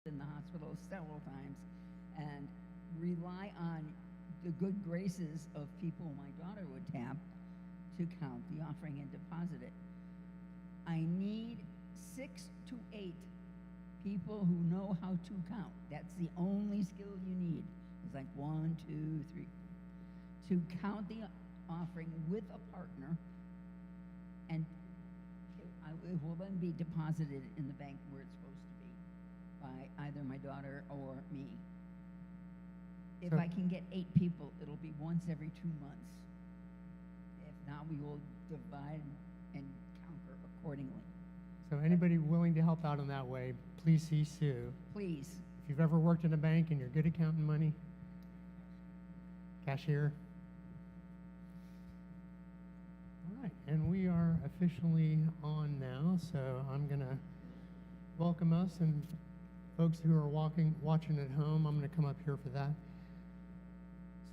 in the hospital several times and rely on the good graces of people my daughter would tap to count the offering and deposit it. I need 6 to 8 people who know how to count. That's the only skill you need. It's like 1, 2, 3. To count the offering with a partner, and it will then be deposited in the bank where it's supposed to be by either my daughter or me. If I can get 8 people, it'll be once every 2 months. If not, we will divide and conquer accordingly. So anybody willing to help out in that way, please see Sue. Please. If you've ever worked in a bank and you're good at counting money, cashier. All right, and we are officially on now, so I'm going to welcome us, and folks who are watching at home, I'm going to come up here for that.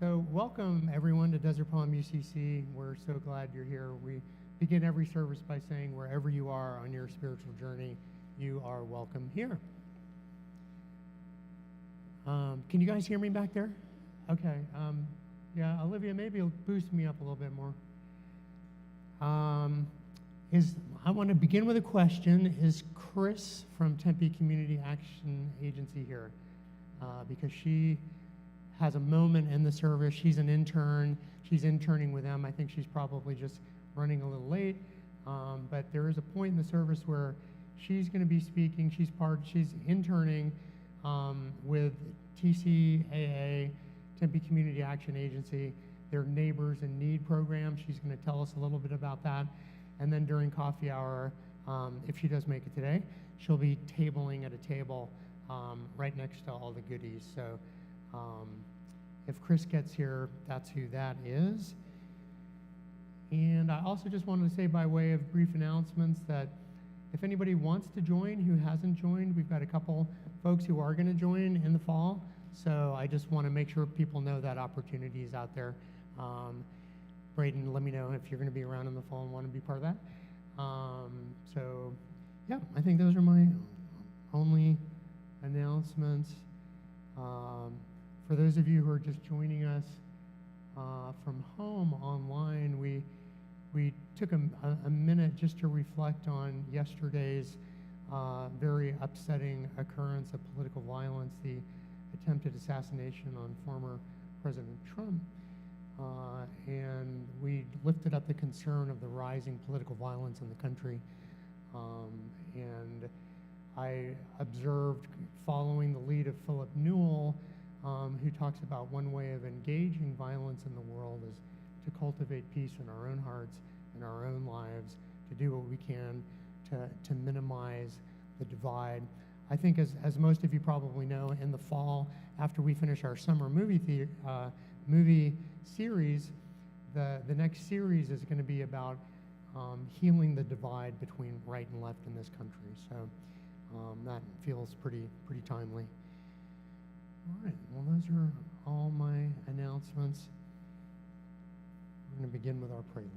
So welcome everyone to Desert Palm UCC. We're so glad you're here. We begin every service by saying wherever you are on your spiritual journey, you are welcome here. Can you guys hear me back there? Okay. Yeah, Olivia, maybe it'll boost me up a little bit more. I want to begin with a question. Is Chris from Tempe Community Action Agency here? Because she has a moment in the service. She's an intern. She's interning with them. I think she's probably just running a little late. But there is a point in the service where she's going to be speaking. She's interning with TCAA, Tempe Community Action Agency, their Neighbors in Need program. She's going to tell us a little bit about that. And then during coffee hour, if she does make it today, she'll be tabling at a table right next to all the goodies. So if Chris gets here, that's who that is. And I also just wanted to say by way of brief announcements that if anybody wants to join who hasn't joined, we've got a couple folks who are going to join in the fall. So I just want to make sure people know that opportunity is out there. Braden, let me know if you're going to be around in the fall and want to be part of that. So yeah, I think those are my only announcements. For those of you who are just joining us from home online, we took a minute just to reflect on yesterday's very upsetting occurrence of political violence, the attempted assassination on former President Trump. And we lifted up the concern of the rising political violence in the country. And I observed, following the lead of Philip Newell, who talks about one way of engaging violence in the world is to cultivate peace in our own hearts, in our own lives, to do what we can to minimize the divide. I think as most of you probably know, in the fall, after we finish our summer movie series, the next series is going to be about healing the divide between right and left in this country. So that feels pretty timely. All right, well, those are all my announcements. We're going to begin with our prelude.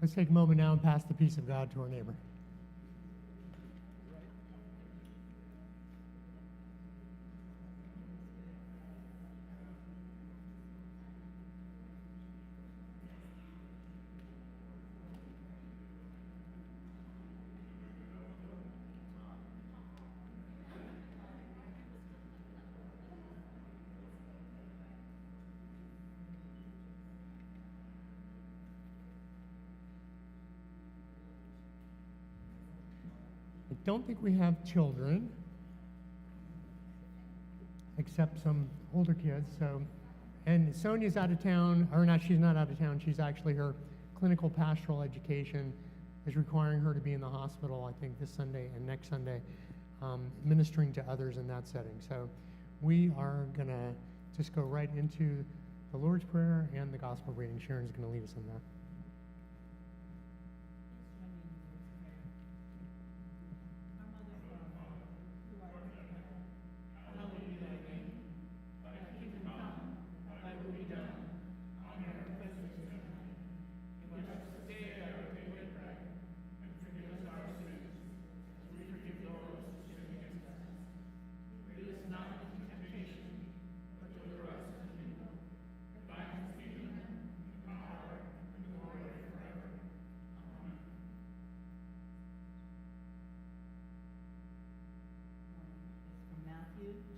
Let's take a moment now and pass the peace of God to our neighbor. I don't think we have children, except some older kids. So, and Sonia's out of town, or not, she's not out of town. She's actually, her clinical pastoral education is requiring her to be in the hospital, I think, this Sunday and next Sunday, ministering to others in that setting. So we are going to just go right into the Lord's Prayer and the Gospel reading. Sharon's going to lead us in that.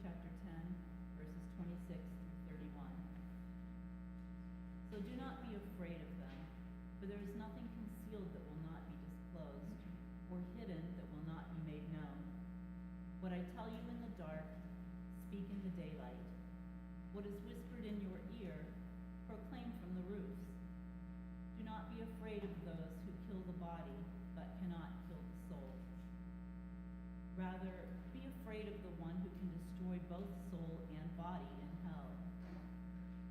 Chapter 10, verses 26 through 31. So do not be afraid of them, for there is nothing concealed that will not be disclosed, or hidden that will not be made known. What I tell you in the dark, speak in the daylight. What is whispered in your ear, proclaim from the roofs. Do not be afraid of those who kill the body, but cannot kill the soul. Rather, be afraid of the one who can destroy both soul and body in hell.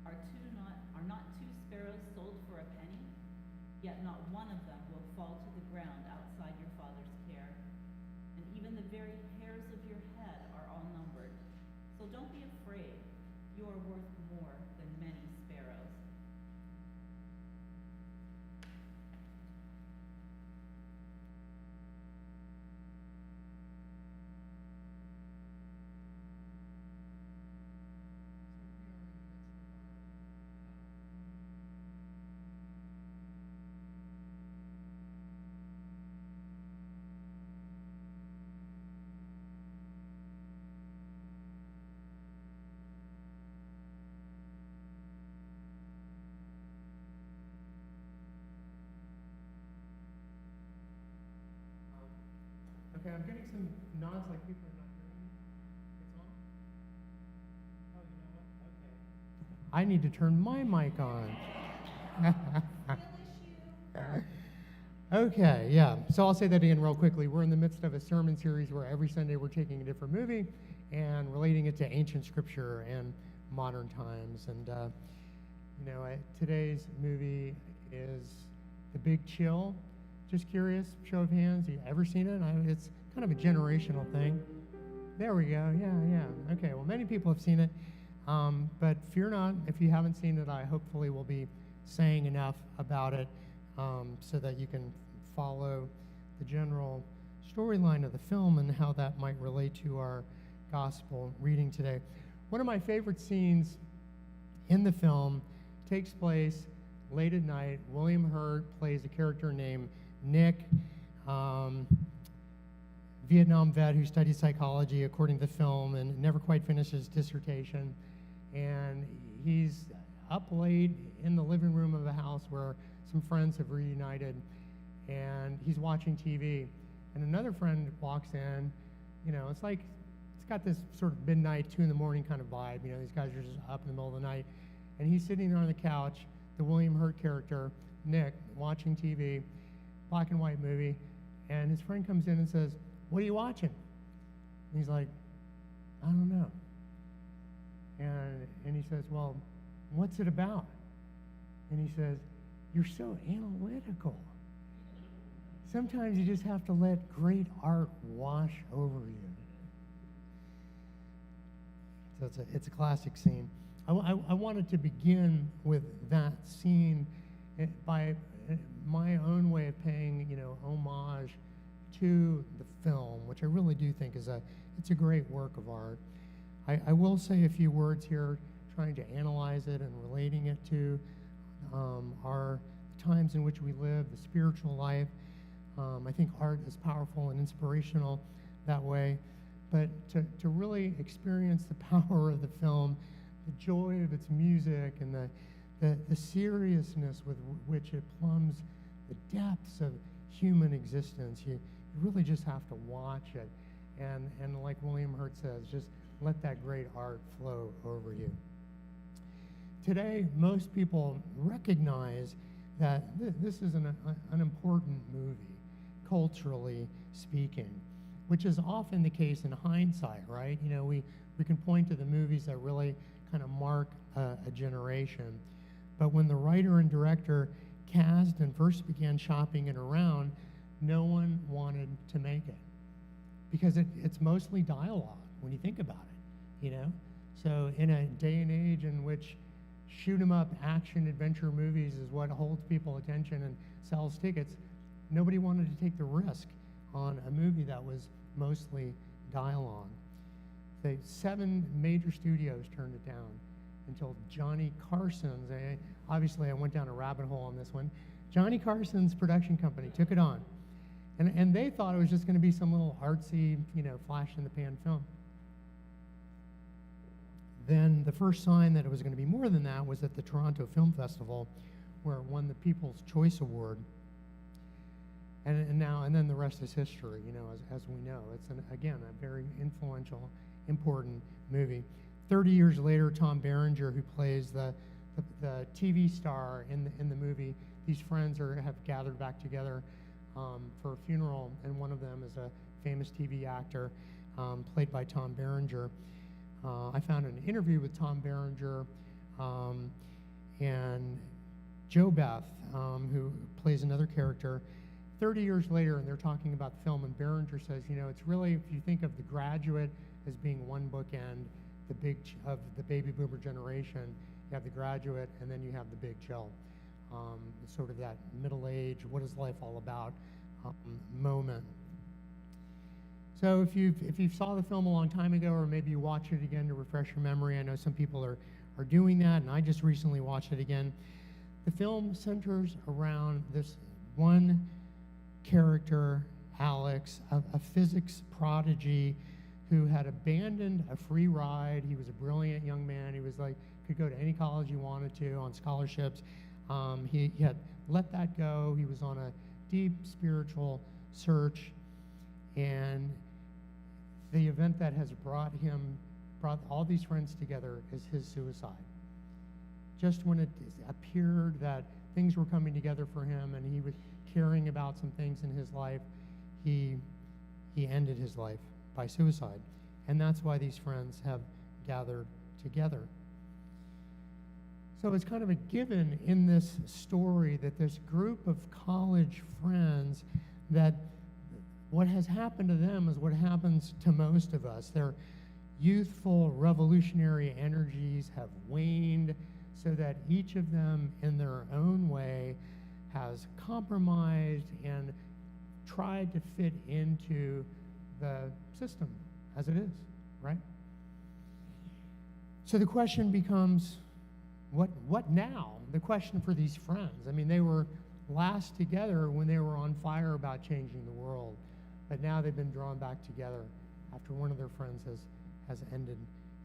Are not two sparrows sold for a penny? Yet not one of them will fall to the ground outside your Father's care. And even the very hairs of your head are all numbered. So don't be afraid. You are worth more than many sparrows. Okay, I'm getting some nods like people are not hearing me. It's on? Oh, you know what? Okay. I need to turn my mic on. Okay, yeah. So I'll say that again real quickly. We're in the midst of a sermon series where every Sunday we're taking a different movie and relating it to ancient scripture and modern times. And, today's movie is The Big Chill. Just curious, show of hands, you ever seen it? It's kind of a generational thing. There we go, yeah. Okay, well, many people have seen it, but fear not, if you haven't seen it, I hopefully will be saying enough about it so that you can follow the general storyline of the film and how that might relate to our gospel reading today. One of my favorite scenes in the film takes place late at night. William Hurt plays a character named Nick, Vietnam vet who studied psychology according to the film and never quite finished his dissertation. And he's up late in the living room of a house where some friends have reunited, and he's watching TV. And another friend walks in, it's got this sort of midnight, 2 a.m. kind of vibe. These guys are just up in the middle of the night. And he's sitting there on the couch, the William Hurt character, Nick, watching TV, black and white movie, and his friend comes in and says, "What are you watching?" And he's like, "I don't know." And he says, "Well, what's it about?" And he says, "You're so analytical. Sometimes you just have to let great art wash over you." So it's a classic scene. I wanted to begin with that scene by my own way of paying, homage to the film, which I really do think it's a great work of art. I will say a few words here, trying to analyze it and relating it to our times in which we live, the spiritual life. I think art is powerful and inspirational that way, but to really experience the power of the film, the joy of its music, and the seriousness with which it plumbs the depths of human existence, you really just have to watch it. And like William Hurt says, just let that great art flow over you. Today, most people recognize that this is an important movie, culturally speaking, which is often the case in hindsight, right? We can point to the movies that really kind of mark a generation. But when the writer and director cast and first began shopping it around, no one wanted to make it because it's mostly dialogue when you think about it, So in a day and age in which shoot 'em up action adventure movies is what holds people attention and sells tickets, nobody wanted to take the risk on a movie that was mostly dialogue. The 7 major studios turned it down until Johnny Carson's, obviously I went down a rabbit hole on this one, Johnny Carson's production company took it on. And they thought it was just going to be some little artsy, flash-in-the-pan film. Then the first sign that it was going to be more than that was at the Toronto Film Festival, where it won the People's Choice Award. And then the rest is history, as we know. It's, again, a very influential, important movie. 30 years later, Tom Berenger, who plays the TV star in the movie, these friends have gathered back together for a funeral, and one of them is a famous TV actor played by Tom Berenger. I found an interview with Tom Berenger and Jo Beth, who plays another character, 30 years later, and they're talking about the film, and Berenger says, it's really, if you think of The Graduate as being one bookend, of the baby boomer generation, you have The Graduate, and then you have The Big Chill. Sort of that middle age, what is life all about moment. So if you saw the film a long time ago, or maybe you watch it again to refresh your memory, I know some people are doing that, and I just recently watched it again. The film centers around this one character, Alex, a physics prodigy who had abandoned a free ride. He was a brilliant young man. He was could go to any college he wanted to on scholarships. He had let that go. He was on a deep spiritual search, and the event that has brought all these friends together is his suicide. Just when it appeared that things were coming together for him and he was caring about some things in his life, he ended his life by suicide. And that's why these friends have gathered together. So it's kind of a given in this story that this group of college friends, that what has happened to them is what happens to most of us. Their youthful revolutionary energies have waned, so that each of them in their own way has compromised and tried to fit into the system as it is, right? So the question becomes, what now? The question for these friends. I mean, they were last together when they were on fire about changing the world, but now they've been drawn back together after one of their friends has ended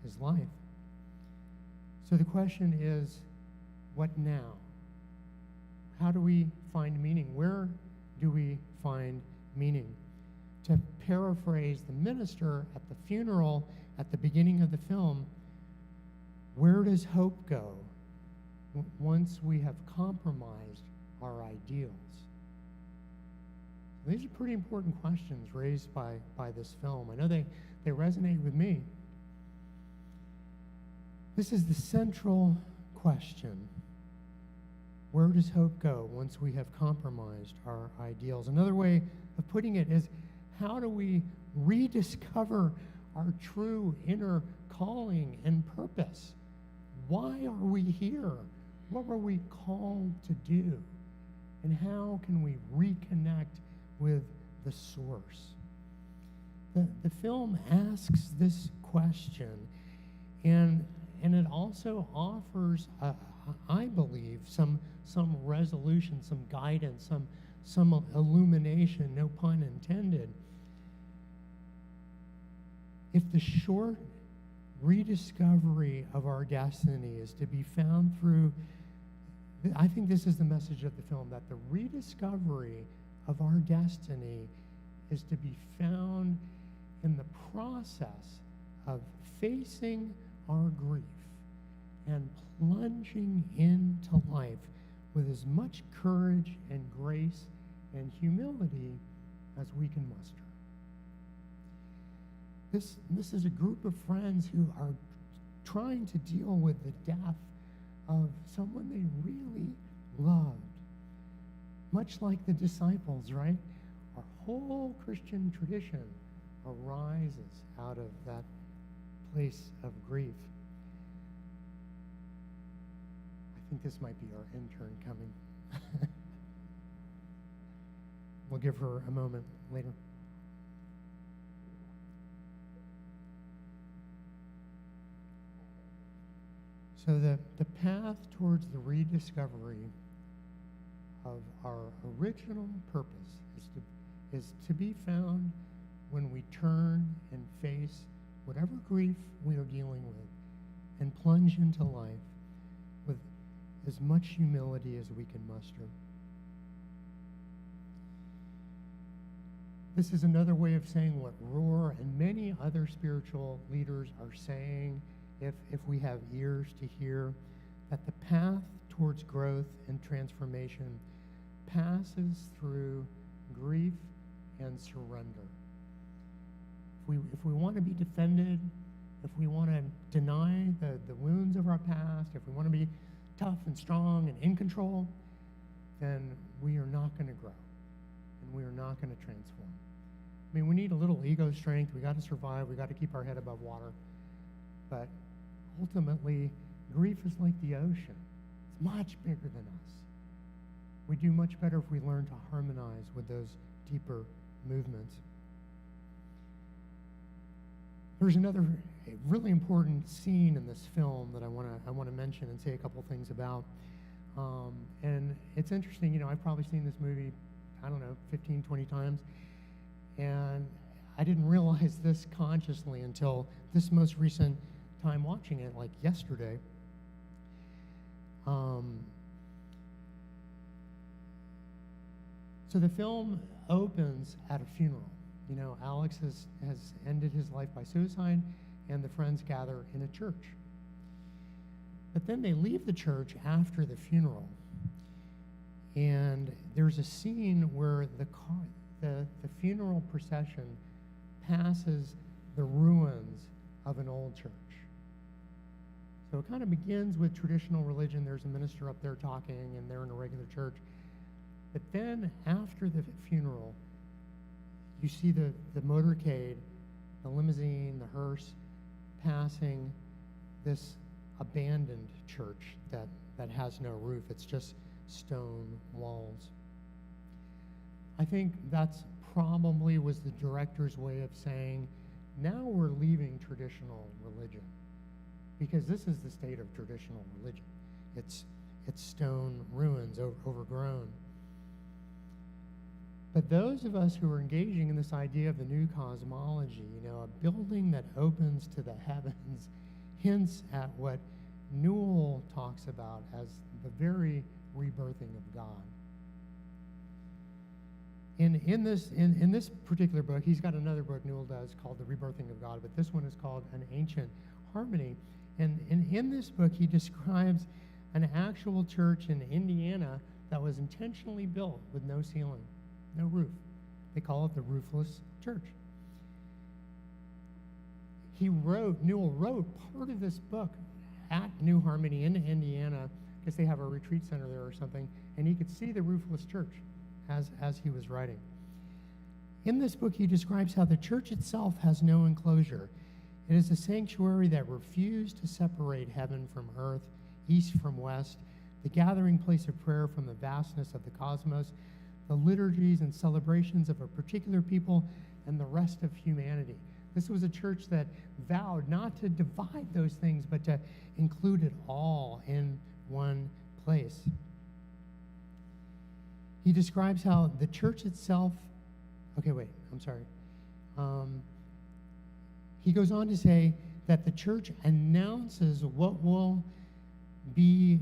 his life. So the question is, what now? How do we find meaning? Where do we find meaning? To paraphrase the minister at the funeral at the beginning of the film, where does hope go once we have compromised our ideals? These are pretty important questions raised by this film. I know they resonate with me. This is the central question. Where does hope go once we have compromised our ideals? Another way of putting it is, how do we rediscover our true inner calling and purpose? Why are we here? What were we called to do? And how can we reconnect with the source? The film asks this question, and it also offers, I believe, some resolution, some guidance, some illumination, no pun intended. If the short rediscovery of our destiny is to be found through, I think this is the message of the film, that the rediscovery of our destiny is to be found in the process of facing our grief and plunging into life with as much courage and grace and humility as we can muster. This is a group of friends who are trying to deal with the death of someone they really loved. Much like the disciples, right? Our whole Christian tradition arises out of that place of grief. I think this might be our intern coming. We'll give her a moment later. So the path towards the rediscovery of our original purpose is to be found when we turn and face whatever grief we are dealing with and plunge into life with as much humility as we can muster. This is another way of saying what Rohr and many other spiritual leaders are saying, if we have ears to hear, that the path towards growth and transformation passes through grief and surrender. If we want to be defended, if we want to deny the wounds of our past, if we want to be tough and strong and in control, then we are not going to grow, and we are not going to transform. I mean, we need a little ego strength. We got to survive. We got to keep our head above water. But ultimately, grief is like the ocean. It's much bigger than us. We do much better if we learn to harmonize with those deeper movements. There's another really important scene in this film that I want to mention and say a couple things about. And it's interesting, I've probably seen this movie, 15, 20 times. And I didn't realize this consciously until this most recent time watching it, like yesterday. So the film opens at a funeral. Alex has ended his life by suicide, and the friends gather in a church. But then they leave the church after the funeral, and there's a scene where the funeral procession passes the ruins of an old church. So it kind of begins with traditional religion. There's a minister up there talking, and they're in a regular church. But then after the funeral, you see the motorcade, the limousine, the hearse, passing this abandoned church that has no roof. It's just stone walls. I think that's probably was the director's way of saying, now we're leaving traditional religion, because this is the state of traditional religion. It's stone ruins, overgrown. But those of us who are engaging in this idea of the new cosmology, a building that opens to the heavens, hints at what Newell talks about as the very rebirthing of God. In this particular book, he's got another book Newell does called The Rebirthing of God, but this one is called An Ancient Harmony. And in this book, he describes an actual church in Indiana that was intentionally built with no ceiling, no roof. They call it the roofless church. Newell wrote part of this book at New Harmony in Indiana, because they have a retreat center there or something, and he could see the roofless church as he was writing. In this book, he describes how the church itself has no enclosure. It is a sanctuary that refused to separate heaven from earth, east from west, the gathering place of prayer from the vastness of the cosmos, the liturgies and celebrations of a particular people, and the rest of humanity. This was a church that vowed not to divide those things, but to include it all in one place. He describes how the church itself, he goes on to say that the church announces what will be,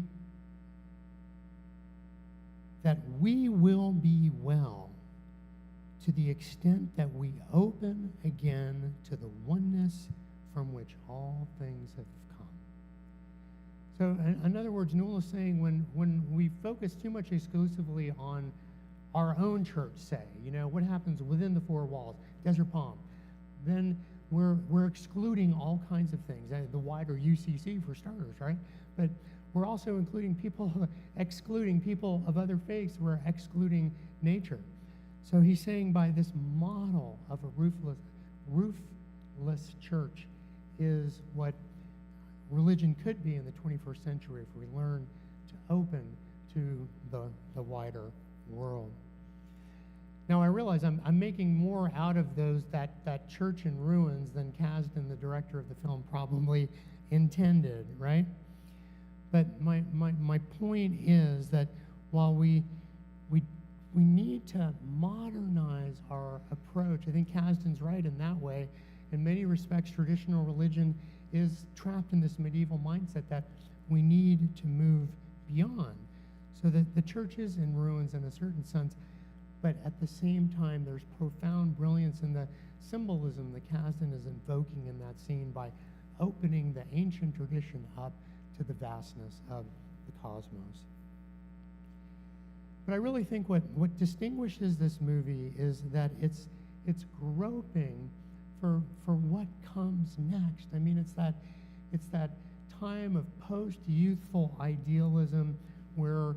that we will be well to the extent that we open again to the oneness from which all things have come. So in other words, Newell is saying when we focus too much exclusively on our own church, say, what happens within the four walls, Desert Palm, then we're excluding all kinds of things, the wider UCC for starters, right? But we're also excluding people of other faiths. We're excluding nature. So he's saying by this model of a roofless church is what religion could be in the 21st century if we learn to open to the wider world. Now I realize I'm making more out of that church in ruins than Kasdan, the director of the film, probably intended, right? But my point is that while we need to modernize our approach, I think Kasdan's right in that way. In many respects, traditional religion is trapped in this medieval mindset that we need to move beyond. So that the church is in ruins in a certain sense, but at the same time, there's profound brilliance in the symbolism that Kasdan is invoking in that scene by opening the ancient tradition up to the vastness of the cosmos. But I really think what distinguishes this movie is that it's groping for what comes next. I mean, it's that time of post-youthful idealism where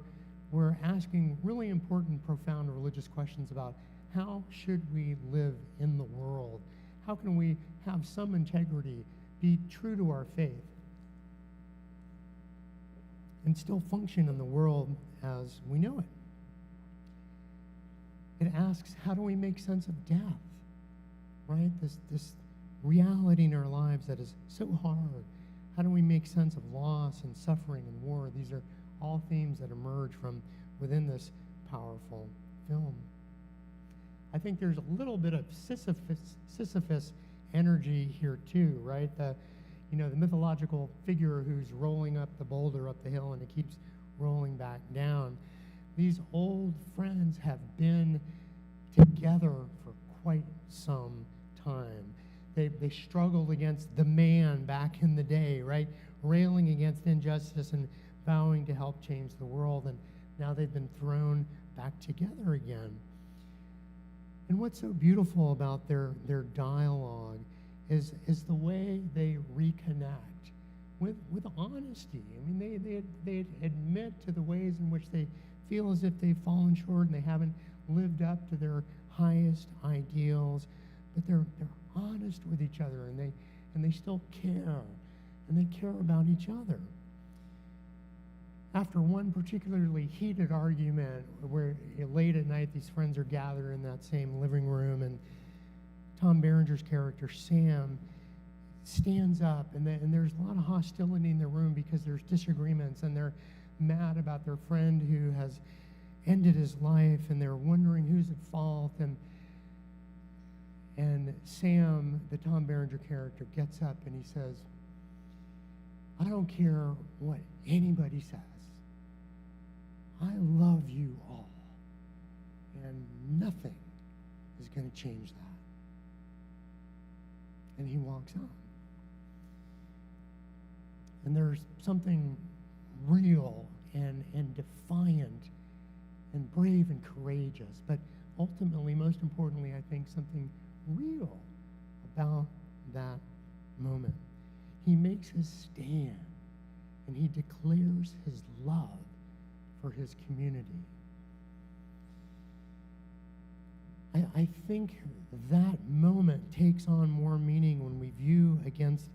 we're asking really important, profound religious questions about how should we live in the world? How can we have some integrity, be true to our faith, and still function in the world as we know it? It asks, how do we make sense of death, right? This reality in our lives that is so hard. How do we make sense of loss and suffering and war? These are all themes that emerge from within this powerful film. I think there's a little bit of Sisyphus energy here too, right? The mythological figure who's rolling up the boulder up the hill and it keeps rolling back down. These old friends have been together for quite some time. They struggled against the man back in the day, right? Railing against injustice and vowing to help change the world, and now they've been thrown back together again. And what's so beautiful about their dialogue is the way they reconnect with honesty. I mean, they admit to the ways in which they feel as if they've fallen short and they haven't lived up to their highest ideals, but they're honest with each other, and they still care, and they care about each other. After one particularly heated argument where late at night these friends are gathered in that same living room, and Tom Berenger's character, Sam, stands up, and there's a lot of hostility in the room because there's disagreements, and they're mad about their friend who has ended his life, and they're wondering who's at fault, and Sam, the Tom Berenger character, gets up and he says, I don't care what anybody says. I love you all, and nothing is going to change that. And he walks on. And there's something real and defiant and brave and courageous, but ultimately, most importantly, I think something real about that moment. He makes his stand, and he declares his love for his community. I think that moment takes on more meaning when we view against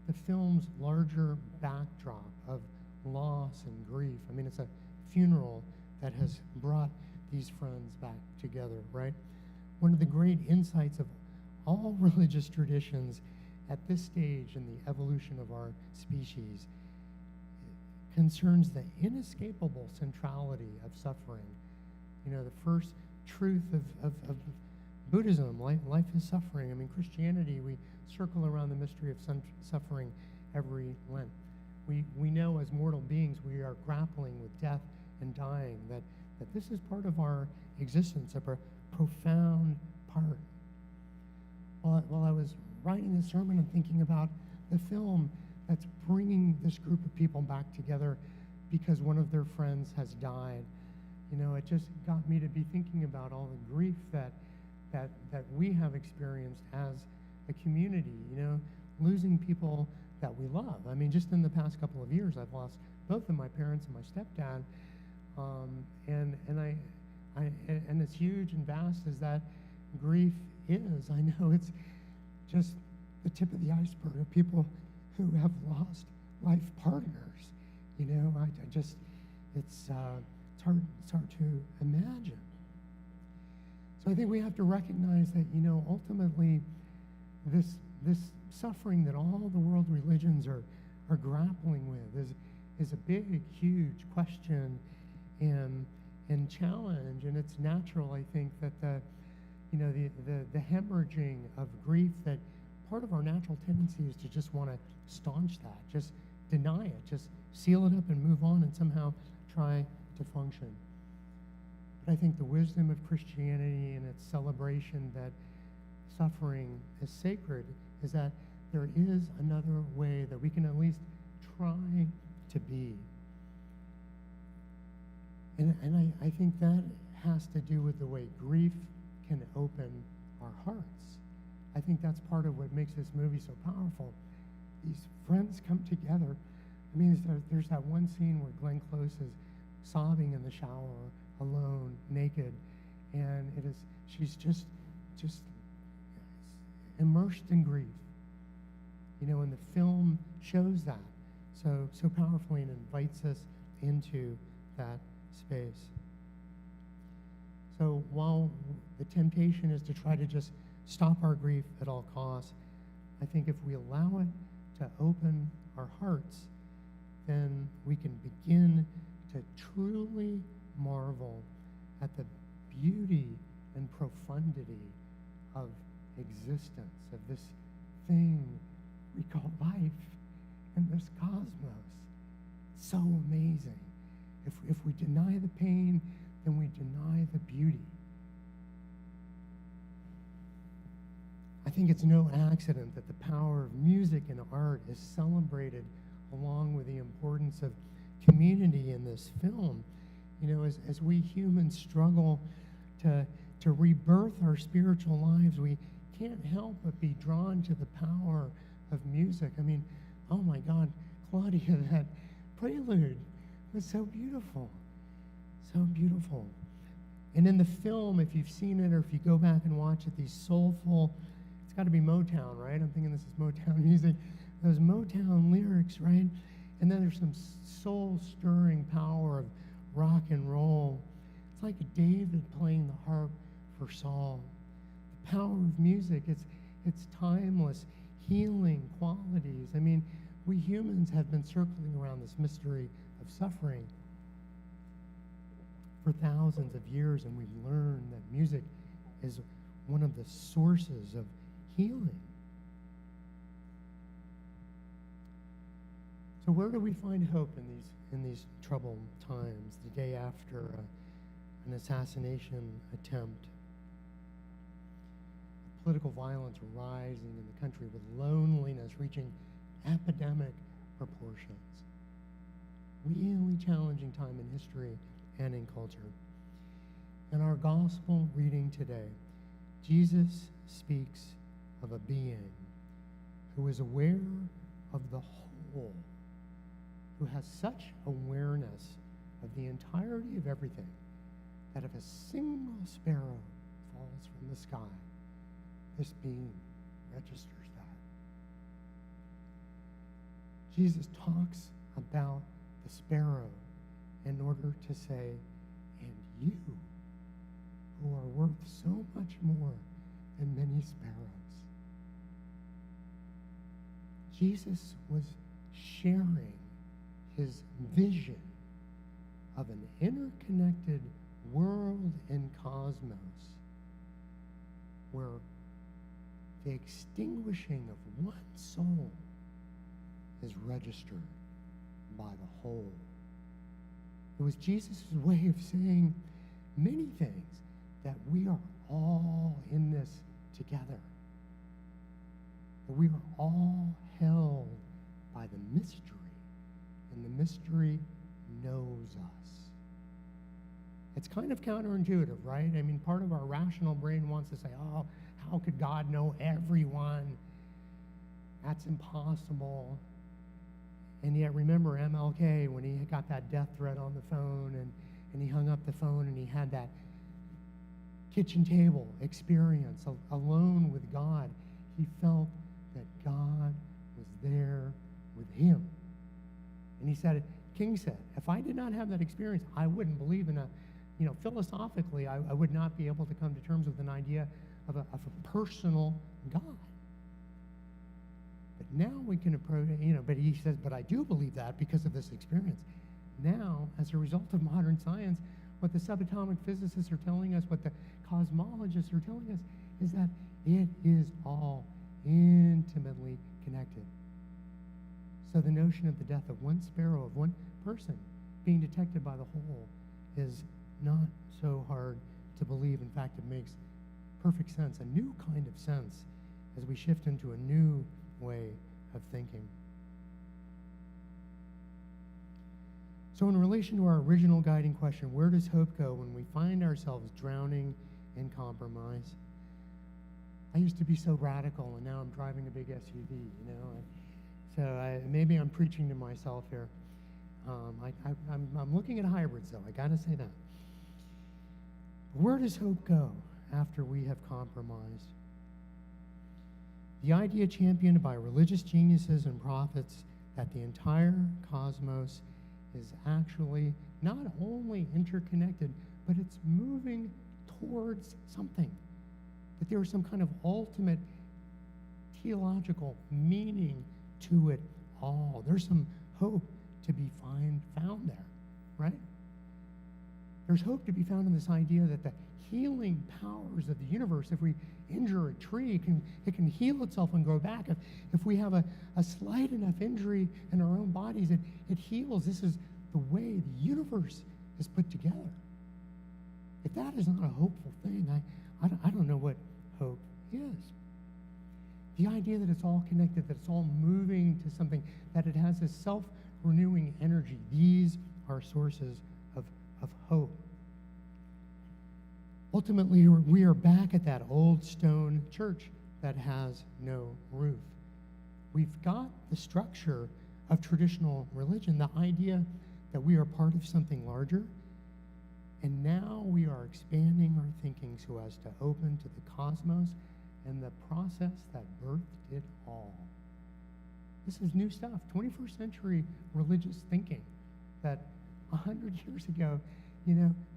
the film's larger backdrop of loss and grief. I mean, it's a funeral that has brought these friends back together, right? One of the great insights of all religious traditions at this stage in the evolution of our species concerns the inescapable centrality of suffering. You know, the first truth of Buddhism, life is suffering. I mean, Christianity, we circle around the mystery of suffering every Lent. We know as mortal beings we are grappling with death and dying, that this is part of our existence, a profound part. While I was writing this sermon and thinking about the film that's bringing this group of people back together because one of their friends has died, you know, it just got me to be thinking about all the grief that we have experienced as a community, you know, losing people that we love. I mean, just in the past couple of years, I've lost both of my parents and my stepdad, and as huge and vast as that grief is, I know it's just the tip of the iceberg of people who have lost life partners. You know, it's hard to imagine. So I think we have to recognize that, you know, ultimately this suffering that all the world religions are grappling with is a big, huge question and challenge, and it's natural, I think, that the hemorrhaging of grief, that part of our natural tendency is to just want to staunch that, just deny it, just seal it up and move on and somehow try to function. But I think the wisdom of Christianity and its celebration that suffering is sacred is that there is another way that we can at least try to be. And I think that has to do with the way grief can open our hearts. I think that's part of what makes this movie so powerful. These friends come together. I mean, there's that one scene where Glenn Close is sobbing in the shower, alone, naked, and she's just immersed in grief. You know, and the film shows that so powerfully and invites us into that space. So while the temptation is to try to just stop our grief at all costs, I think if we allow it to open our hearts, then we can begin to truly marvel at the beauty and profundity of existence, of this thing we call life in this cosmos. So amazing. If we deny the pain, then we deny the beauty. I think it's no accident that the power of music and art is celebrated along with the importance of community in this film. You know, as we humans struggle to rebirth our spiritual lives, we can't help but be drawn to the power of music. I mean, oh my God, Claudia, that prelude was so beautiful. So beautiful. And in the film, if you've seen it or if you go back and watch it, these soulful, it's got to be Motown, right? I'm thinking this is Motown music. Those Motown lyrics, right? And then there's some soul-stirring power of rock and roll. It's like David playing the harp for Saul. The power of music, it's timeless, healing qualities. I mean, we humans have been circling around this mystery of suffering for thousands of years, and we've learned that music is one of the sources of healing. So where do we find hope in these troubled times, the day after an assassination attempt? Political violence rising in the country, with loneliness reaching epidemic proportions. Really challenging time in history and in culture. In our gospel reading today, Jesus speaks of a being who is aware of the whole, who has such awareness of the entirety of everything that if a single sparrow falls from the sky, this being registers that. Jesus talks about the sparrow in order to say, and you, who are worth so much more than many sparrows. Jesus was sharing his vision of an interconnected world and cosmos where the extinguishing of one soul is registered by the whole. It was Jesus' way of saying many things, that we are all in this together. That we are all held by the mystery, and the mystery knows us. It's kind of counterintuitive, right? I mean, part of our rational brain wants to say, oh, how could God know everyone? That's impossible. And yet remember MLK when he got that death threat on the phone and he hung up the phone and he had that kitchen table experience alone with God. He felt that God was there with him. And he said, King said, if I did not have that experience, I wouldn't believe in philosophically, I would not be able to come to terms with an idea of a personal God. But now we can approach, but he says, but I do believe that because of this experience. Now, as a result of modern science, what the subatomic physicists are telling us, what the cosmologists are telling us, is that it is all intimately connected. So the notion of the death of one sparrow, of one person, being detected by the whole is not so hard to believe. In fact, it makes perfect sense, a new kind of sense, as we shift into a new way of thinking. So in relation to our original guiding question, where does hope go when we find ourselves drowning in compromise? I used to be so radical, and now I'm driving a big SUV, So maybe I'm preaching to myself here. I'm looking at hybrids, though. I got to say that. Where does hope go after we have compromised? The idea championed by religious geniuses and prophets that the entire cosmos is actually not only interconnected, but it's moving towards something. That there is some kind of ultimate theological meaning to it all. There's some hope to be found there, right? There's hope to be found in this idea that the healing powers of the universe, if we injure a tree, it can heal itself and grow back. If we have a slight enough injury in our own bodies, it heals. This is the way the universe is put together. If that is not a hopeful thing, I don't know what hope is. The idea that it's all connected, that it's all moving to something, that it has this self-renewing energy, these are sources of hope. Ultimately, we are back at that old stone church that has no roof. We've got the structure of traditional religion, the idea that we are part of something larger, and now we are expanding our thinking so as to open to the cosmos and the process that birthed it all. This is new stuff, 21st century religious thinking that 100 years ago,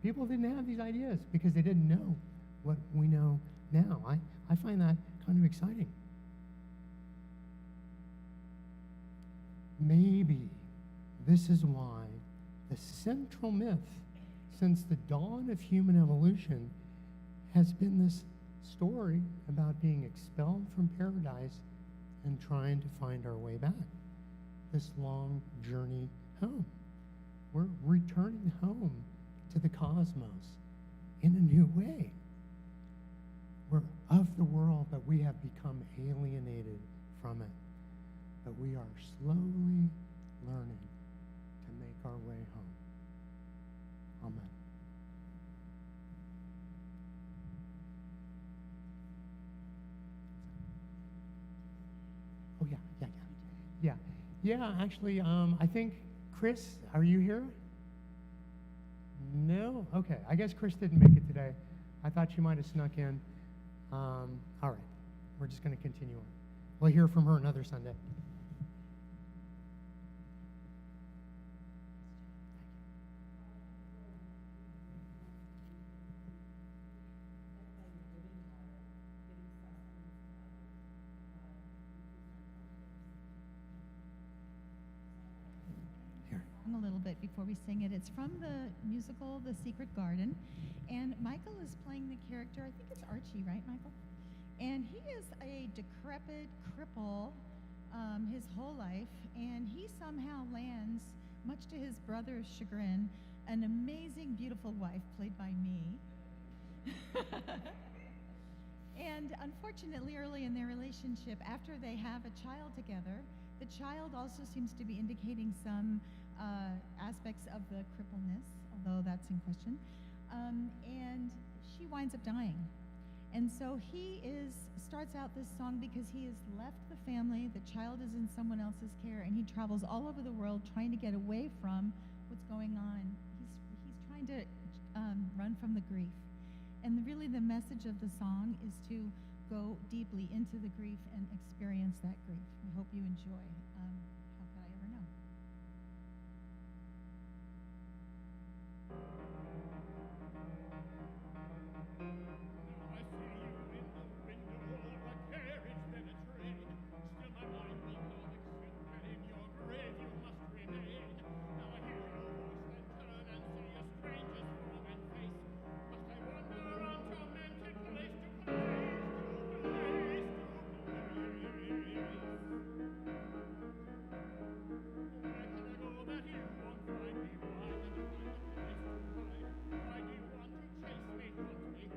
people didn't have these ideas because they didn't know what we know now. I find that kind of exciting. Maybe this is why the central myth since the dawn of human evolution has been this story about being expelled from paradise and trying to find our way back. This long journey home. We're returning home to the cosmos in a new way. We're of the world, but we have become alienated from it. But we are slowly learning to make our way home. Amen. Oh, yeah, actually, I think, Chris, are you here? No? Okay, I guess Chris didn't make it today. I thought she might have snuck in. All right, we're just going to continue on. We'll hear from her another Sunday. a little bit before we sing it. It's from the musical The Secret Garden, and Michael is playing the character, I think it's Archie, right, Michael? And he is a decrepit cripple his whole life, and he somehow lands, much to his brother's chagrin, an amazing, beautiful wife played by me. And unfortunately, early in their relationship, after they have a child together, the child also seems to be indicating some aspects of the crippleness, although that's in question. And she winds up dying. And so he starts out this song because he has left the family, the child is in someone else's care, and he travels all over the world trying to get away from what's going on. He's trying to run from the grief. And really the message of the song is to go deeply into the grief and experience that grief. I hope you enjoy. How could I ever know? I see you in the window of a carriage that is red. Still my mind will not accept that in your grave you must remain. Now I hear your voice, then turn and see a stranger's form and face. Must I wander on tormented place to place, to place, to place? Why can I go that you won't find me? Why did you find a place to hide? Why do you want to chase me, hunt me?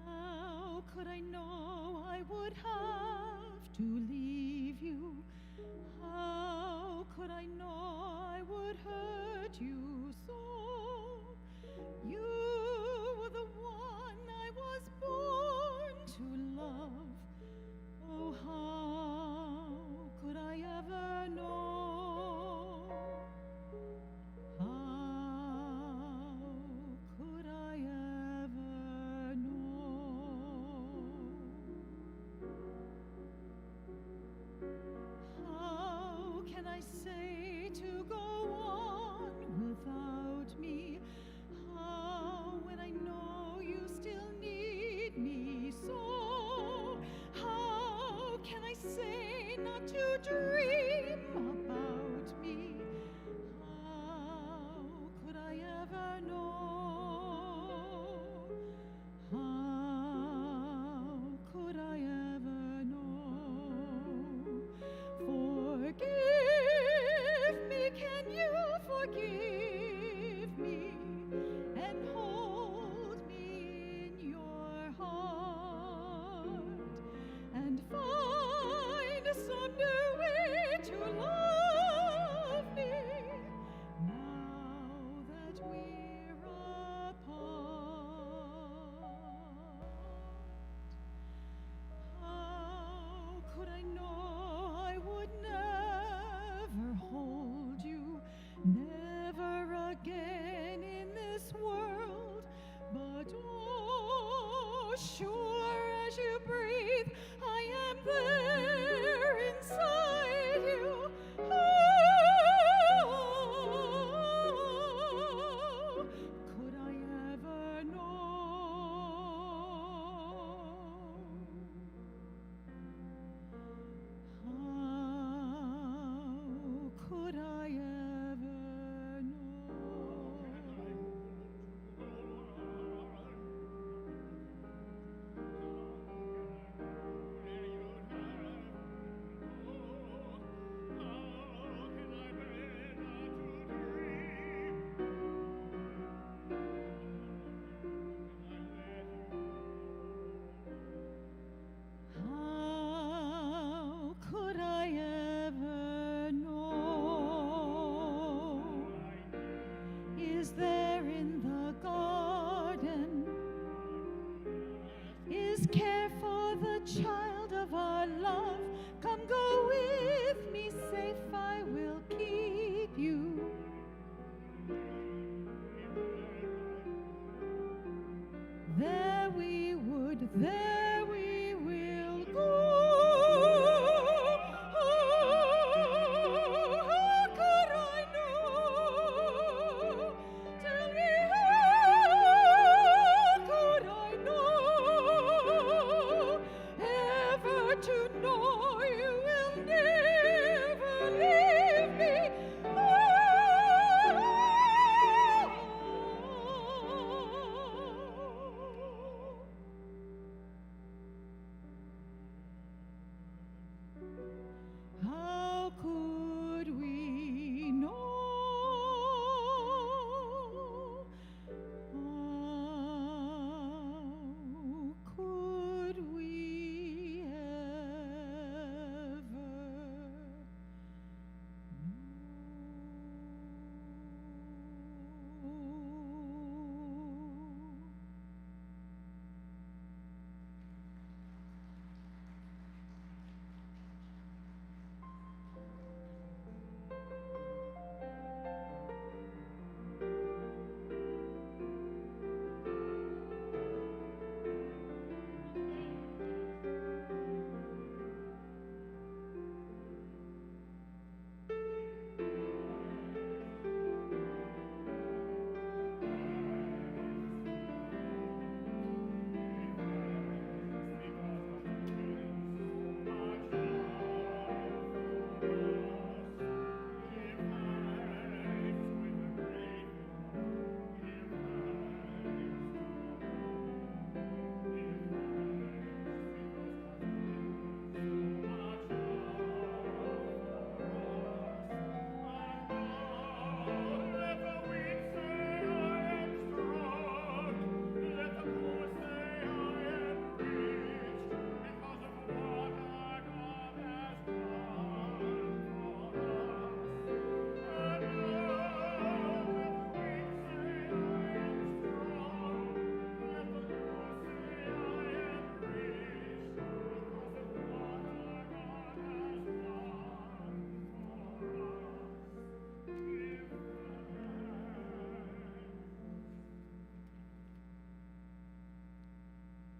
How could I know I would have to leave you? How could I know I would hurt you so? You were the one I was born to love. Oh, how could I ever know? How could I ever know? How can I say to go on without me? How, when I know you still need me so? How can I say not to dream about me? How could I ever know? How could I ever know? Forgive me, can you forgive me and hold me in your heart and find some new way to know you will never leave me. How could we know? How could we ever know?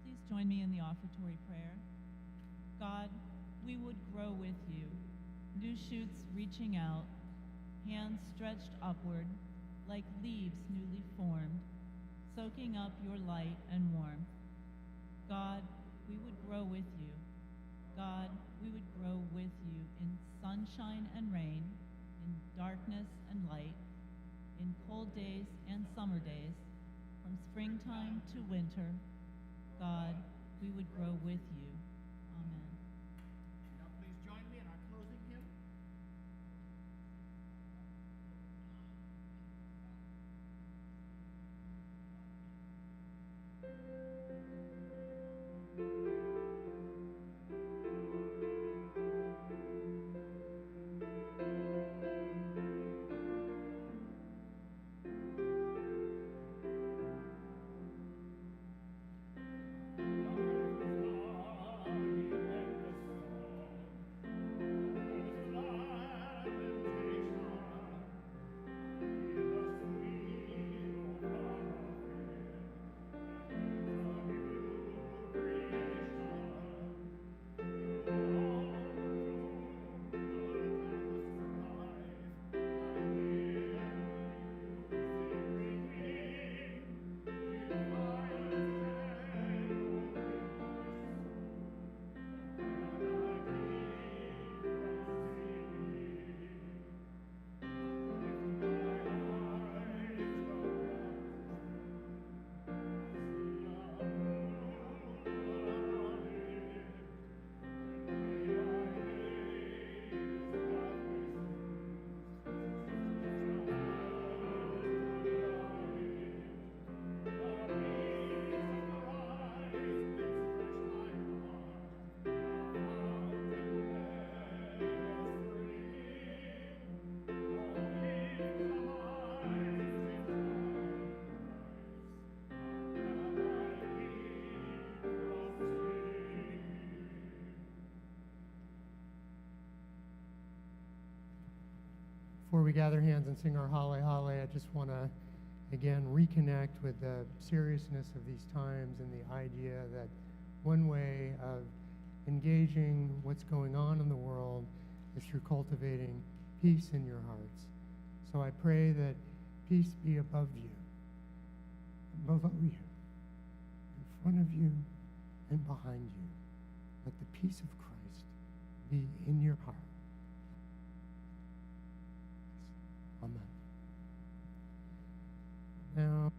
Please join me in the offertory prayer. God, we would grow with you, new shoots reaching out, hands stretched upward, like leaves newly formed, soaking up your light and warmth. God, we would grow with you. God, we would grow with you in sunshine and rain, in darkness and light, in cold days and summer days, from springtime to winter. God, we would grow with you. Amen. Now please join me in our closing hymn. Before we gather hands and sing our Halle Halle, I just want to again reconnect with the seriousness of these times and the idea that one way of engaging what's going on in the world is through cultivating peace in your hearts. So I pray that peace be above you, below you, in front of you, and behind you. Let the peace of Christ be in your heart. Amen. Now,